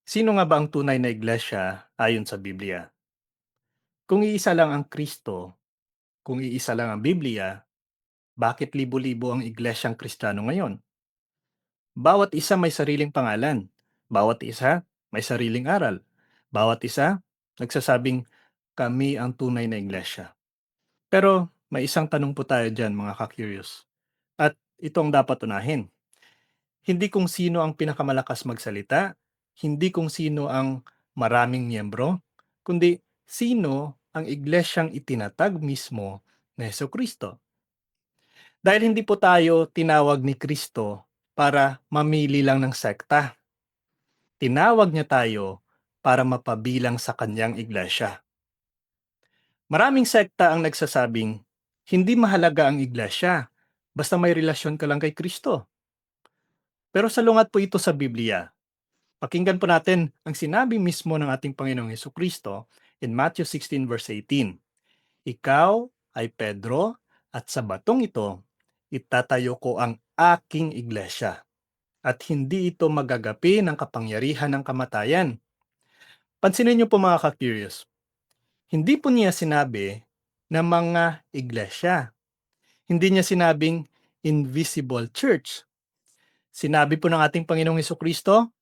Sino nga ba ang tunay na iglesia ayon sa Biblia? Kung iisa lang ang Kristo, kung iisa lang ang Biblia, bakit libo-libo ang iglesyang Kristiyano ngayon? Bawat isa may sariling pangalan. Bawat isa may sariling aral. Bawat isa nagsasabing kami ang tunay na iglesia. Pero may isang tanong po tayo dyan mga ka-curious. At ito ang dapat unahin. Hindi kung sino ang pinakamalakas magsalita, hindi kung sino ang maraming miyembro, kundi sino ang iglesyang itinatag mismo na Kristo. Dahil hindi po tayo tinawag ni Kristo para mamili lang ng sekta. Tinawag niya tayo para mapabilang sa kanyang iglesia. Maraming sekta ang nagsasabing, hindi mahalaga ang iglesia, basta may relasyon ka lang kay Kristo. Pero salungat po ito sa Biblia. Pakinggan po natin ang sinabi mismo ng ating Panginoong Hesukristo in Matthew 16 verse 18. Ikaw ay Pedro at sa batong ito, itatayo ko ang aking iglesia at hindi ito magagapi ng kapangyarihan ng kamatayan. Pansinin niyo po mga ka-curious, hindi po niya sinabi na mga iglesia. Hindi niya sinabing invisible church. Sinabi po ng ating Panginoong Hesukristo,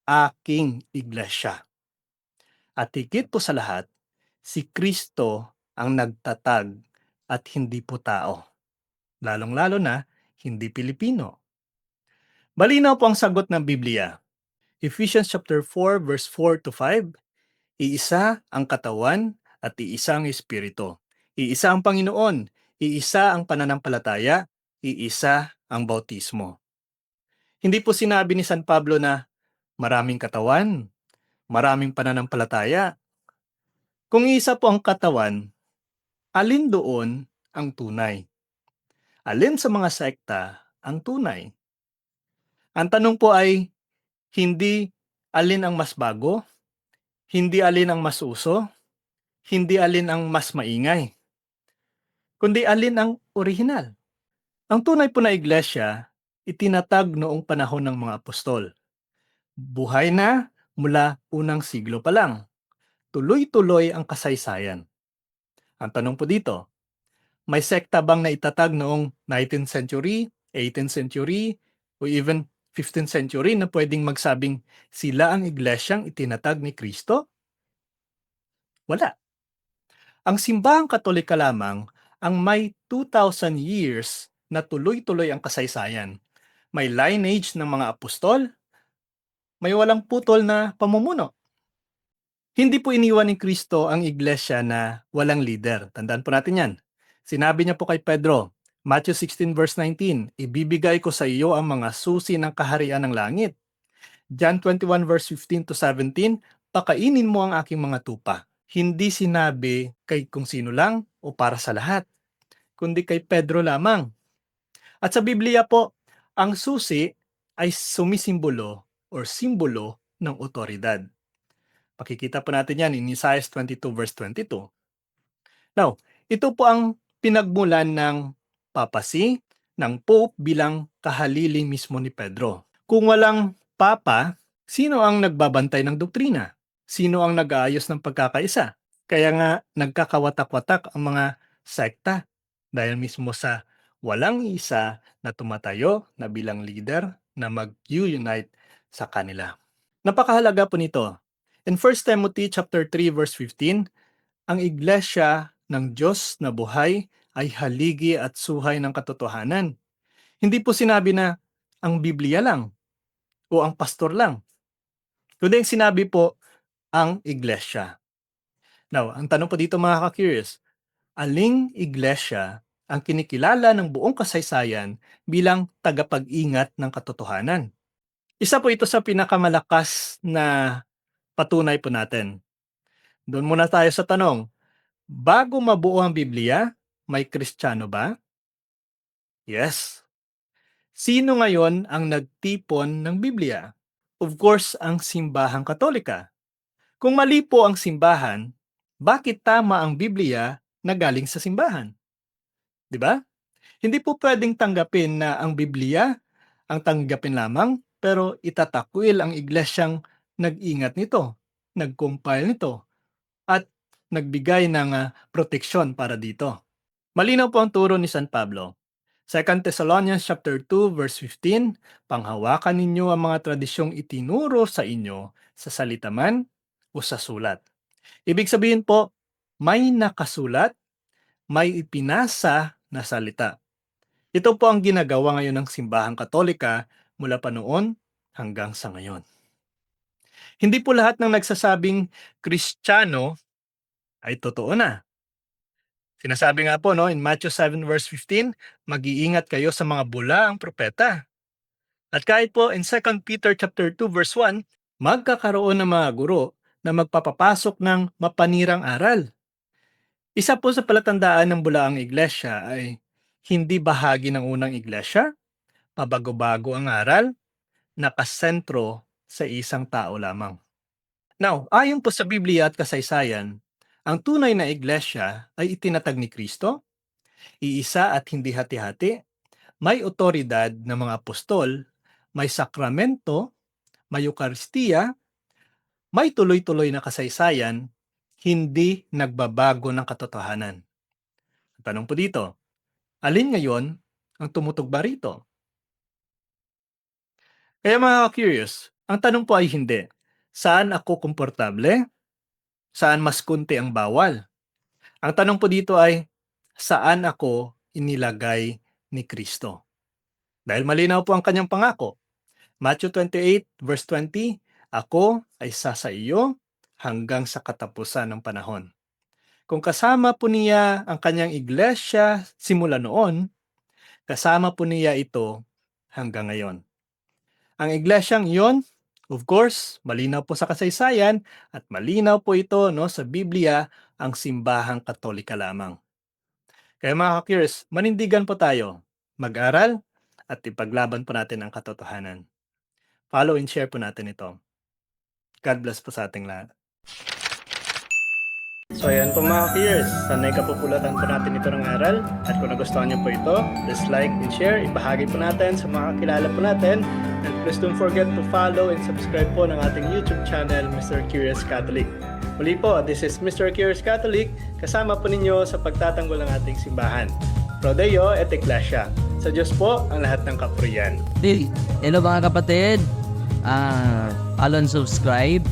aking iglesia. At higit po sa lahat, si Kristo ang nagtatag at hindi po tao. Lalong-lalo na, hindi Pilipino. Malinaw po ang sagot ng Biblia. Ephesians chapter 4 verse 4 to 5, iisa ang katawan at iisa ang espiritu. Iisa ang Panginoon, iisa ang pananampalataya, iisa ang bautismo. Hindi po sinabi ni San Pablo na maraming katawan, maraming pananampalataya. Kung isa po ang katawan, alin doon ang tunay? Alin sa mga sekta ang tunay? Ang tanong po ay hindi alin ang mas bago, hindi alin ang mas uso, hindi alin ang mas maingay, kundi alin ang orihinal. Ang tunay po na iglesia, itinatag noong panahon ng mga apostol. Buhay na mula unang siglo pa lang. Tuloy-tuloy ang kasaysayan. Ang tanong po dito, may sekta bang naitatag noong 19th century, 18th century, o even 15th century na pwedeng magsabing sila ang iglesyang itinatag ni Kristo? Wala. Ang simbahang Katolika lamang ang may 2,000 years na tuloy-tuloy ang kasaysayan. May lineage ng mga apostol, may walang putol na pamumuno. Hindi po iniwan ni Kristo ang iglesia na walang leader. Tandaan po natin yan. Sinabi niya po kay Pedro, Matthew 16 verse 19, ibibigay ko sa iyo ang mga susi ng kaharian ng langit. John 21 verse 15 to 17, pakainin mo ang aking mga tupa. Hindi sinabi kay kung sino lang o para sa lahat, kundi kay Pedro lamang. At sa Biblia po, ang susi ay sumisimbolo or simbolo ng otoridad. Pakikita po natin yan in Isaiah 22 verse 22. Now, ito po ang pinagmulan ng papacy ng Pope bilang kahalili mismo ni Pedro. Kung walang papa, sino ang nagbabantay ng doktrina? Sino ang nag-aayos ng pagkakaisa? Kaya nga nagkakawatak-watak ang mga sekta dahil mismo sa walang isa na tumatayo na bilang leader na mag-unite sa kanila. Napakahalaga po nito. In 1 Timothy chapter 3 verse 15, ang iglesia ng Diyos na buhay ay haligi at suhay ng katotohanan. Hindi po sinabi na ang Biblia lang o ang pastor lang. Kundi sinabi po ang iglesia. Now, ang tanong po dito mga ka-curious, aling iglesia ang kinikilala ng buong kasaysayan bilang tagapag-ingat ng katotohanan? Isa po ito sa pinakamalakas na patunay po natin. Doon muna tayo sa tanong, bago mabuo ang Biblia, may Kristiyano ba? Yes. Sino ngayon ang nagtipon ng Biblia? Of course, ang simbahang Katolika. Kung mali po ang simbahan, bakit tama ang Biblia na galing sa simbahan? 'Di ba? Hindi po pwedeng tanggapin na ang Biblia ang tanggapin lamang pero itatakwil ang iglesyang nag-ingat nito, nag-compile nito, at nagbigay ng proteksyon para dito. Malinaw po ang turo ni San Pablo. 2 Thessalonians chapter 2 verse 15, panghawakan ninyo ang mga tradisyong itinuro sa inyo sa salita man o sa sulat. Ibig sabihin po, may nakasulat, may ipinasa na salita. Ito po ang ginagawa ngayon ng simbahang Katolika mula pa noon hanggang sa ngayon. Hindi po lahat ng nagsasabing Kristiyano ay totoo na. Sinasabi nga po in Matthew 7 verse 15, mag-iingat kayo sa mga bulaang propeta. At kahit po in 2 Peter chapter 2 verse 1, magkakaroon ng mga guro na magpapapasok ng mapanirang aral. Isa po sa palatandaan ng bulaang iglesia ay hindi bahagi ng unang iglesia, pabago-bago ang aral, nakasentro sa isang tao lamang. Now, ayon po sa Biblia at kasaysayan, ang tunay na iglesia ay itinatag ni Kristo, iisa at hindi hati-hati, may otoridad ng mga apostol, may sakramento, may Eucharistia, may tuloy-tuloy na kasaysayan, hindi nagbabago ng katotohanan. Tanong po dito, alin ngayon ang tumutugba rito? Kaya mga curious, ang tanong po ay hindi, saan ako komportable? Saan mas kunti ang bawal? Ang tanong po dito ay, saan ako inilagay ni Kristo? Dahil malinaw po ang kanyang pangako. Matthew 28 verse 20, ako ay sa iyo hanggang sa katapusan ng panahon. Kung kasama po niya ang kanyang iglesia simula noon, kasama po niya ito hanggang ngayon. Ang iglesyang iyon, of course, malinaw po sa kasaysayan at malinaw po ito sa Biblia, ang simbahang Katolika lamang. Kaya mga ka-curious, manindigan po tayo, mag-aral at ipaglaban po natin ang katotohanan. Follow and share po natin ito. God bless po sa ating lahat. So ayan po mga ka-curious, sanay kapupulatan po natin ito ng aral at kung nagustuhan niyo po ito, please like and share, ibahagi po natin sa mga kakilala po natin and please don't forget to follow and subscribe po ng ating YouTube channel, Mr. Curious Catholic. Muli po, this is Mr. Curious Catholic, kasama po ninyo sa pagtatanggol ng ating simbahan. Pro Deo et Ecclesia. Sa Diyos po ang lahat ng kapurian. Hello mga kapatid, follow and subscribe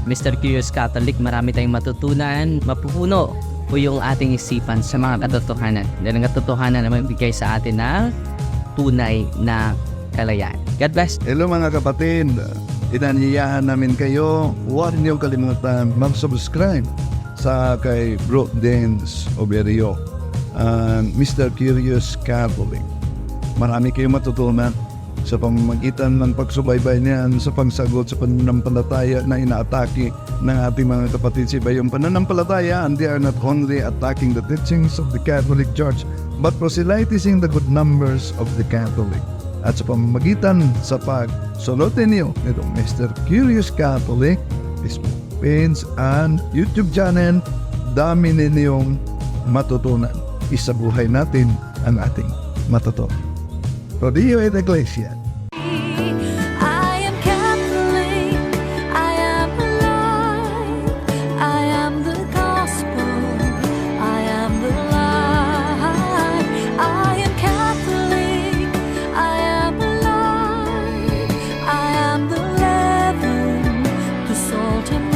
Mr. Curious Catholic. Marami tayong matutunan, mapupuno po yung ating isipan sa mga katotohanan. Dahil ang katotohanan na magbigay sa atin ng tunay na kalayaan. God bless. Hello mga kapatid, inanyayahan namin kayo, huwag niyong kalimutan mag-subscribe sa kay Bro Dance Oberio, Mr. Curious Catholic. Marami kayong matutunan sa pamamagitan ng pagsubaybay niyan sa pagsagot sa pananampalataya na inaatake ng ating mga kapatid sa iba. Yung pananampalataya, and they are not only attacking the teachings of the Catholic Church, but proselytizing the good numbers of the Catholic. At sa pamamagitan sa pagsunutin niyo nitong Mr. Curious Catholic, Facebook page and YouTube channel, dami ninyong matutunan. Isabuhay natin ang ating matutunan. Pro Deo et Ecclesia. I am Catholic, I am alive, I am the gospel, I am the light. I am Catholic, I am alive, I am the leaven, the salt and